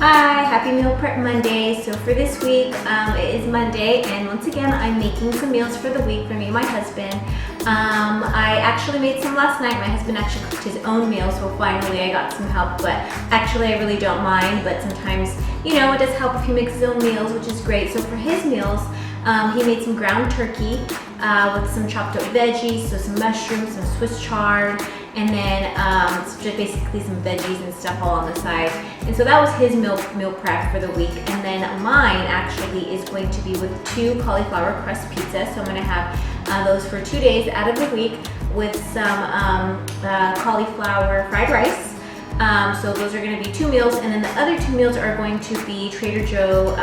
Hi, happy meal prep Monday. So for this week, it is Monday, and once again, I'm making some meals for the week for me and my husband. I actually made some last night. My husband actually cooked his own meal, so finally I got some help, but actually I really don't mind, but sometimes, you know, it does help if he makes his own meals, which is great. So for his meals, he made some ground turkey with some chopped up veggies, so some mushrooms, some Swiss chard, and then just basically some veggies and stuff all on the side. And so that was his meal prep for the week. And then mine actually is going to be with 2 cauliflower crust pizzas. So I'm gonna have those for 2 days out of the week with some cauliflower fried rice. So those are gonna be 2 meals. And then the other 2 meals are going to be Trader Joe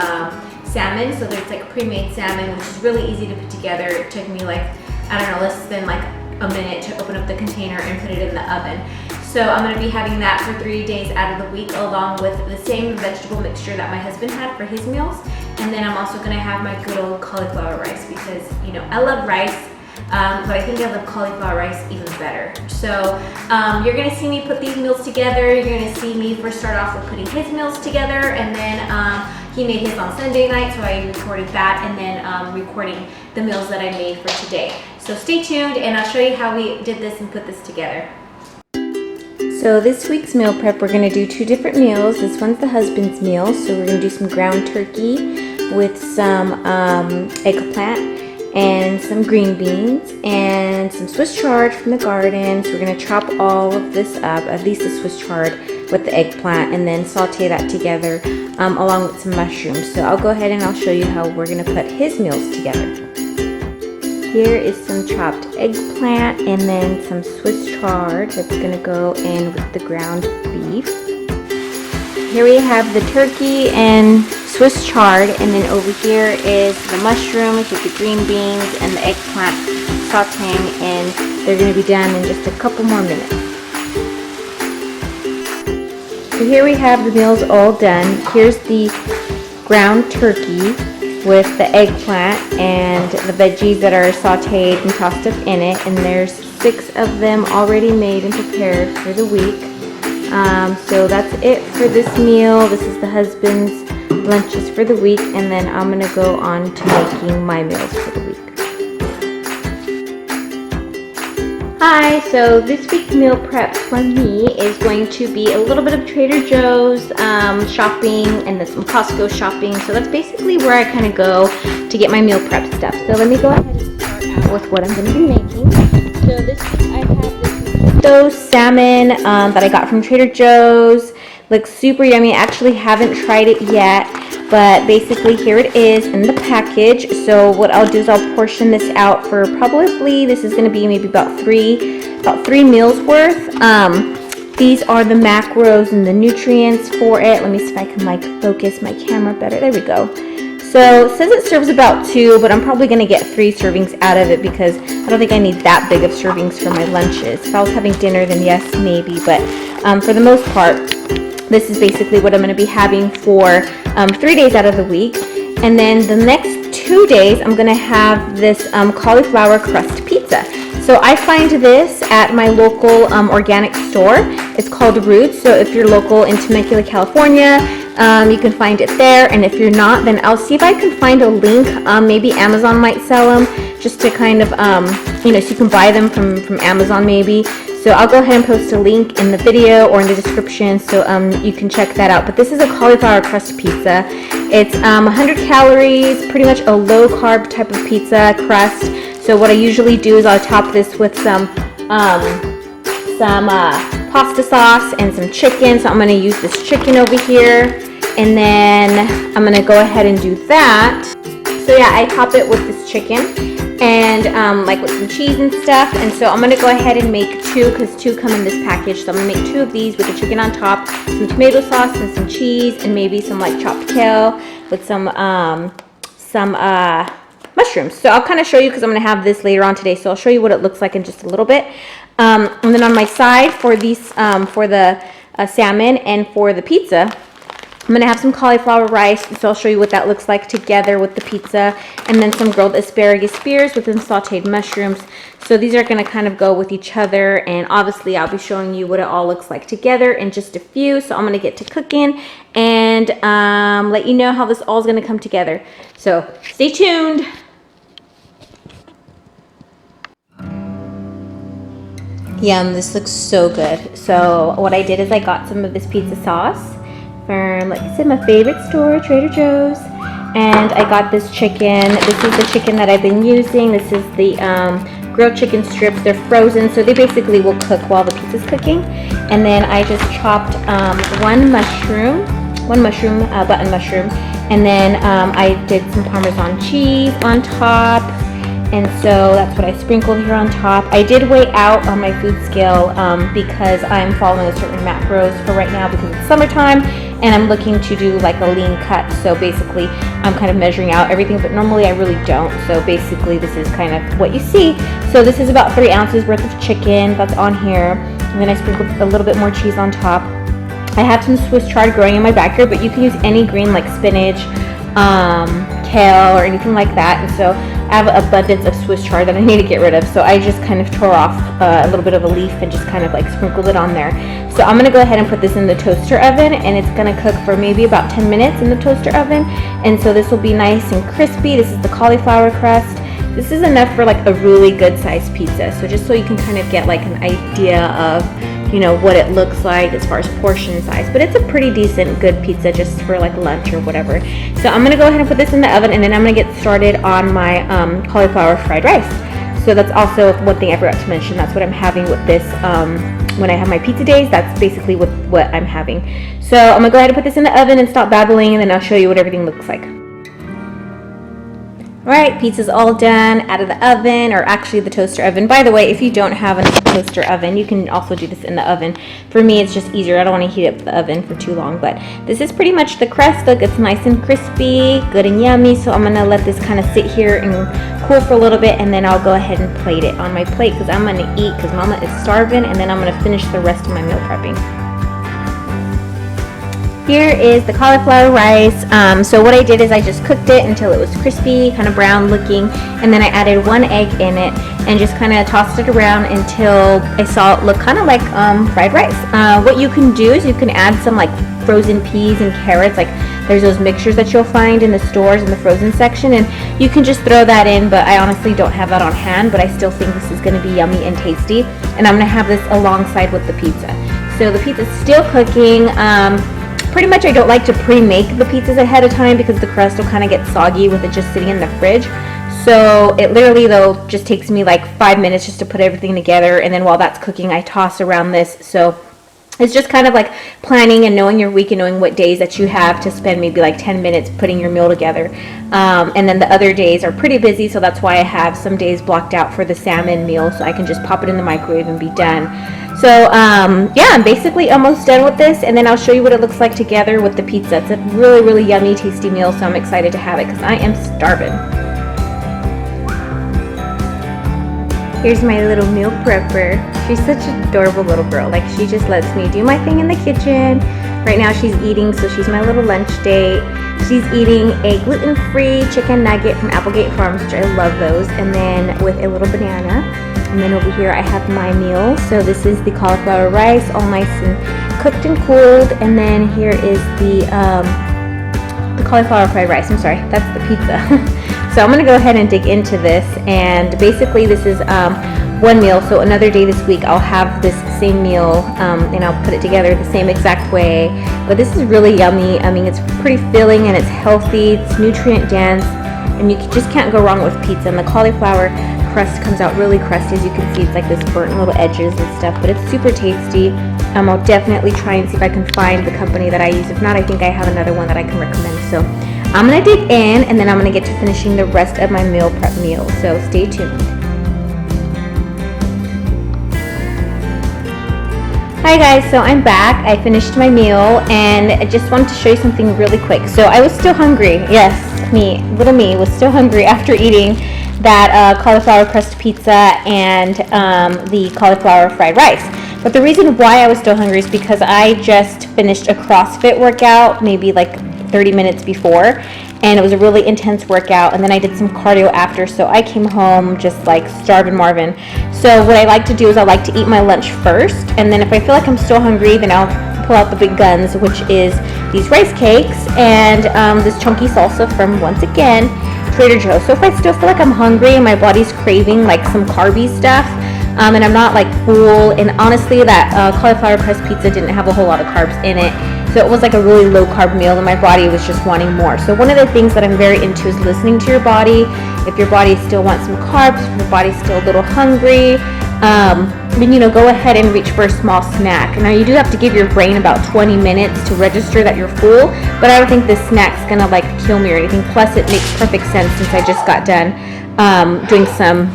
salmon. So there's like pre-made salmon, which is really easy to put together. It took me like, I don't know, less than like a minute to open up the container and put it in the oven. So I'm gonna be having that for 3 days out of the week, along with the same vegetable mixture that my husband had for his meals. And then I'm also gonna have my good old cauliflower rice because, you know, I love rice, but I think I love cauliflower rice even better. So you're gonna see me put these meals together. You're gonna see me first start off with putting his meals together, and then he made his on Sunday night, so I recorded that, and then recording the meals that I made for today. So stay tuned, and I'll show you how we did this and put this together. So this week's meal prep, we're gonna do 2 different meals. This one's the husband's meal, so we're gonna do some ground turkey with some eggplant and some green beans and some Swiss chard from the garden. So we're gonna chop all of this up, at least the Swiss chard with the eggplant, and then saute that together along with some mushrooms. So I'll go ahead and I'll show you how we're gonna put his meals together. Here is some chopped eggplant and then some Swiss chard that's gonna go in with the ground beef. Here we have the turkey and Swiss chard, and then over here is the mushrooms with the green beans and the eggplant sauteing, and they're gonna be done in just a couple more minutes. So here we have the meals all done. Here's the ground turkey with the eggplant and the veggies that are sauteed and tossed up in it, and there's 6 of them already made and prepared for the week. So that's it for this meal. This is the husband's lunches for the week, and then I'm gonna go on to making my meals for the week. Hi, so this week's meal prep for me is going to be a little bit of Trader Joe's shopping and then some Costco shopping. So that's basically where I kind of go to get my meal prep stuff. So let me go ahead and start out with what I'm going to be making. So this week I have this salmon that I got from Trader Joe's. Looks super yummy. I actually haven't tried it yet, but basically here it is in the package. So what I'll do is I'll portion this out for probably, this is going to be maybe about three meals worth. These are the macros and the nutrients for it. Let me see if I can like focus my camera better. There we go. So it says it serves about 2, but I'm probably going to get 3 servings out of it because I don't think I need that big of servings for my lunches. If I was having dinner, then yes, maybe. But for the most part, this is basically what I'm going to be having for 3 days out of the week. And then the next 2 days, I'm going to have this cauliflower crust pizza. So I find this at my local organic store. It's called Roots. So if you're local in Temecula, California, you can find it there. And if you're not, then I'll see if I can find a link. Maybe Amazon might sell them, just to kind of, you know, so you can buy them from Amazon maybe. So I'll go ahead and post a link in the video or in the description, so you can check that out. But this is a cauliflower crust pizza. It's 100 calories, pretty much a low carb type of pizza crust. So what I usually do is I'll top this with some pasta sauce and some chicken. So I'm going to use this chicken over here, and then I'm going to go ahead and do that. So yeah, I top it with this chicken and like with some cheese and stuff. And so I'm going to go ahead and make 2 because 2 come in this package. So I'm going to make 2 of these with the chicken on top, some tomato sauce and some cheese, and maybe some like chopped kale with some mushrooms. So I'll kind of show you because I'm going to have this later on today. So I'll show you what it looks like in just a little bit. And then on my side for these, for the salmon and for the pizza, I'm gonna have some cauliflower rice, so I'll show you what that looks like together with the pizza, and then some grilled asparagus spears with some sauteed mushrooms. So these are gonna kind of go with each other, and obviously I'll be showing you what it all looks like together in just a few. So I'm gonna get to cooking and let you know how this all is gonna come together. So stay tuned. Yum, this looks so good. So what I did is I got some of this pizza sauce from, like I said, my favorite store, Trader Joe's. And I got this chicken. This is the chicken that I've been using. This is the grilled chicken strips. They're frozen, so they basically will cook while the pizza's cooking. And then I just chopped one button mushroom. And then I did some Parmesan cheese on top. And so that's what I sprinkled here on top. I did weigh out on my food scale because I'm following a certain macros for right now because it's summertime and I'm looking to do like a lean cut. So basically I'm kind of measuring out everything, but normally I really don't. So basically this is kind of what you see. So this is about 3 ounces worth of chicken that's on here. And then I sprinkled a little bit more cheese on top. I have some Swiss chard growing in my backyard, but you can use any green like spinach, kale, or anything like that. And so I have an abundance of Swiss chard that I need to get rid of. So I just kind of tore off a little bit of a leaf and just kind of like sprinkled it on there. So I'm gonna go ahead and put this in the toaster oven, and it's gonna cook for maybe about 10 minutes in the toaster oven. And so this will be nice and crispy. This is the cauliflower crust. This is enough for like a really good sized pizza. So just so you can kind of get like an idea of, you know, what it looks like as far as portion size. But it's a pretty decent good pizza just for like lunch or whatever. So I'm gonna go ahead and put this in the oven, and then I'm gonna get started on my cauliflower fried rice. So that's also one thing I forgot to mention. That's what I'm having with this when I have my pizza days. That's basically what I'm having. So I'm gonna go ahead and put this in the oven and stop babbling, and then I'll show you what everything looks like. Alright, pizza's all done, out of the oven, or actually the toaster oven. By the way, if you don't have a toaster oven, you can also do this in the oven. For me, it's just easier. I don't want to heat up the oven for too long, but this is pretty much the crust. Look, it's nice and crispy, good and yummy. So I'm going to let this kind of sit here and cool for a little bit, and then I'll go ahead and plate it on my plate because I'm going to eat because Mama is starving, and then I'm going to finish the rest of my meal prepping. Here is the cauliflower rice. So what I did is I just cooked it until it was crispy, kind of brown looking, and then I added 1 egg in it and just kind of tossed it around until I saw it look kind of like fried rice. What you can do is you can add some like frozen peas and carrots. Like there's those mixtures that you'll find in the stores in the frozen section, and you can just throw that in, but I honestly don't have that on hand, but I still think this is going to be yummy and tasty, and I'm going to have this alongside with the pizza. So the pizza's still cooking. Pretty much I don't like to pre-make the pizzas ahead of time because the crust will kind of get soggy with it just sitting in the fridge. So it literally though just takes me like 5 minutes just to put everything together, and then while that's cooking I toss around this. So it's just kind of like planning and knowing your week and knowing what days that you have to spend maybe like 10 minutes putting your meal together. And then the other days are pretty busy, so that's why I have some days blocked out for the salmon meal, so I can just pop it in the microwave and be done. So yeah, I'm basically almost done with this, and then I'll show you what it looks like together with the pizza. It's a really, really yummy, tasty meal, so I'm excited to have it because I am starving. Here's my little meal prepper. She's such an adorable little girl. Like, she just lets me do my thing in the kitchen. Right now she's eating, so she's my little lunch date. She's eating a gluten-free chicken nugget from Applegate Farms, which I love those, and then with a little banana. And then over here I have my meal. So this is the cauliflower rice, all nice and cooked and cooled. And then here is the cauliflower fried rice. I'm sorry, that's the pizza. So I'm gonna go ahead and dig into this. And basically this is one meal. So another day this week I'll have this same meal and I'll put it together the same exact way. But this is really yummy. I mean, it's pretty filling and it's healthy. It's nutrient dense, and you just can't go wrong with pizza. And the cauliflower crust comes out really crusty. As you can see, it's like this burnt little edges and stuff, but it's super tasty. I'll definitely try and see if I can find the company that I use. If not, I think I have another one that I can recommend. So I'm gonna dig in, and then I'm gonna get to finishing the rest of my meal prep meal. So stay tuned. Hi guys, so I'm back. I finished my meal, and I just wanted to show you something really quick. So I was still hungry. Yes, little me was still hungry after eating that cauliflower crust pizza and the cauliflower fried rice. But the reason why I was still hungry is because I just finished a CrossFit workout maybe like 30 minutes before, and it was a really intense workout, and then I did some cardio after, so I came home just like starving Marvin. So what I like to do is I like to eat my lunch first, and then if I feel like I'm still hungry, then I'll pull out the big guns, which is these rice cakes and this chunky salsa from, once again, Trader Joe's. So if I still feel like I'm hungry and my body's craving like some carby stuff, and I'm not like full, and honestly that cauliflower crust pizza didn't have a whole lot of carbs in it, so it was like a really low carb meal, and my body was just wanting more. So one of the things that I'm very into is listening to your body. If your body still wants some carbs, if your body's still a little hungry, then go ahead and reach for a small snack. Now you do have to give your brain about 20 minutes to register that you're full, but I don't think this snack's gonna like kill me or anything. Plus it makes perfect sense since I just got done doing some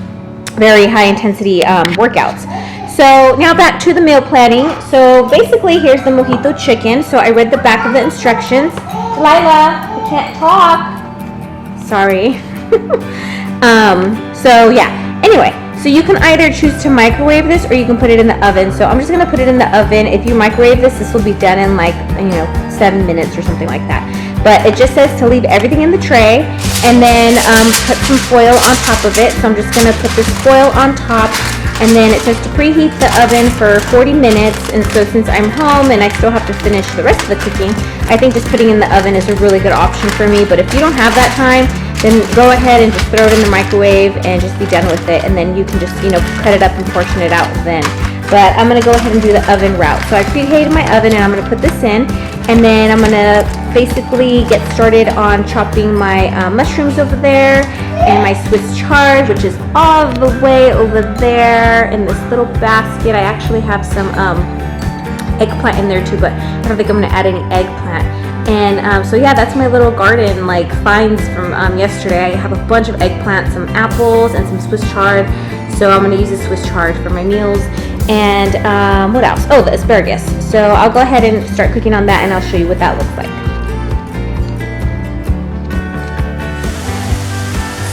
very high intensity workouts. So now back to the meal planning. So basically here's the mojito chicken. So I read the back of the instructions. Lila, I can't talk. Sorry. So yeah, anyway, so you can either choose to microwave this or you can put it in the oven. So I'm just gonna put it in the oven. If you microwave this will be done in like 7 minutes or something like that. But it just says to leave everything in the tray and then put some foil on top of it. So I'm just gonna put this foil on top, and then it says to preheat the oven for 40 minutes. And so since I'm home and I still have to finish the rest of the cooking, I think just putting in the oven is a really good option for me. But if you don't have that time, then go ahead and just throw it in the microwave and just be done with it. And then you can just, cut it up and portion it out then. But I'm gonna go ahead and do the oven route. So I preheated my oven and I'm gonna put this in. And then I'm gonna basically get started on chopping my mushrooms over there and my Swiss chard, which is all the way over there in this little basket. I actually have some eggplant in there too, but I don't think I'm gonna add any eggplant. And so yeah, that's my little garden like finds from yesterday. I have a bunch of eggplant, some apples, and some Swiss chard. So I'm gonna use the Swiss chard for my meals. And what else? Oh, the asparagus. So I'll go ahead and start cooking on that, and I'll show you what that looks like.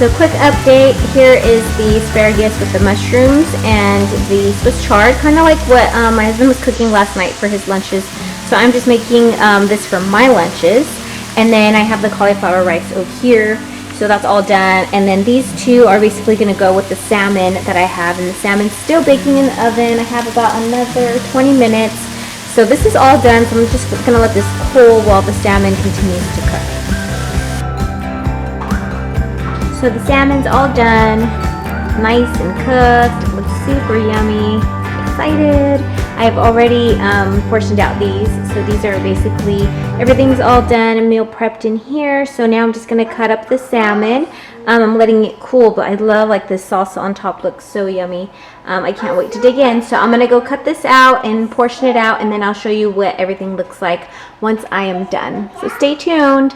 So quick update, here is the asparagus with the mushrooms and the Swiss chard, kind of like what my husband was cooking last night for his lunches. So I'm just making this for my lunches. And then I have the cauliflower rice over here. So that's all done. And then these two are basically gonna go with the salmon that I have. And the salmon's still baking in the oven. I have about another 20 minutes. So this is all done. So I'm just gonna let this cool while the salmon continues to cook. So the salmon's all done. Nice and cooked. It looks super yummy. Excited. I've already portioned out these. So these are basically, everything's all done and meal prepped in here. So now I'm just gonna cut up the salmon. I'm letting it cool, but I love like this salsa on top, looks so yummy. I can't wait to dig in. So I'm gonna go cut this out and portion it out, and then I'll show you what everything looks like once I am done. So stay tuned.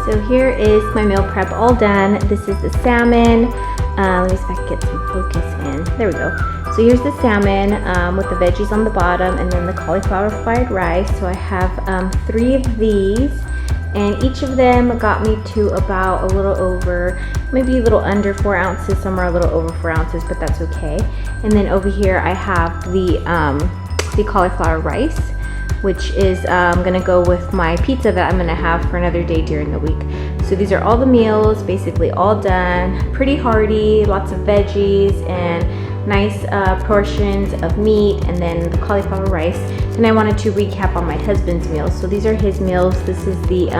So here is my meal prep all done. This is the salmon. Let me see if I can get some focus in. There we go. So here's the salmon with the veggies on the bottom, and then the cauliflower fried rice. So I have 3 of these, and each of them got me to about a little over, maybe a little under 4 ounces. Some are a little over 4 ounces, but that's okay. And then over here I have the cauliflower rice, which is gonna go with my pizza that I'm gonna have for another day during the week. So these are all the meals, basically all done, pretty hearty, lots of veggies and nice portions of meat, and then the cauliflower rice. And I wanted to recap on my husband's meals. So these are his meals. This is the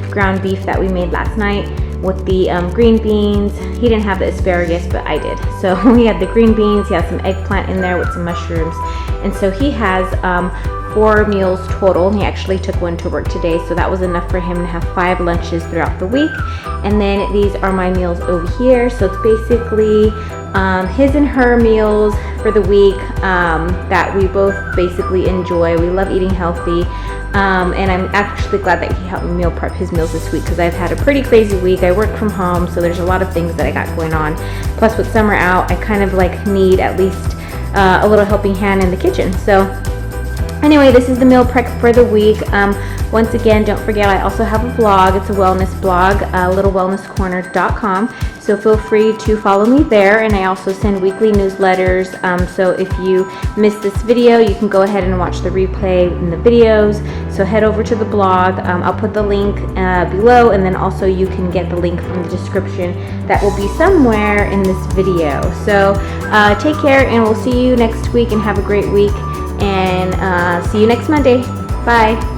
ground beef that we made last night with the green beans. He didn't have the asparagus, but I did. So we had the green beans, he has some eggplant in there with some mushrooms. And so he has 4 meals total. He actually took one to work today, so that was enough for him to have 5 lunches throughout the week. And then these are my meals over here. So it's basically his and her meals for the week that we both basically enjoy. We love eating healthy. And I'm actually glad that he helped me meal prep his meals this week, because I've had a pretty crazy week. I work from home, so there's a lot of things that I got going on. Plus with summer out, I kind of like need at least a little helping hand in the kitchen. So Anyway, this is the meal prep for the week. Once again, don't forget I also have a vlog. It's a wellness blog, littlewellnesscorner.com. So feel free to follow me there, and I also send weekly newsletters. So if you missed this video, you can go ahead and watch the replay in the videos. So head over to the blog. I'll put the link below, and then also you can get the link from the description. That will be somewhere in this video. So take care, and we'll see you next week, and have a great week. And see you next Monday. Bye.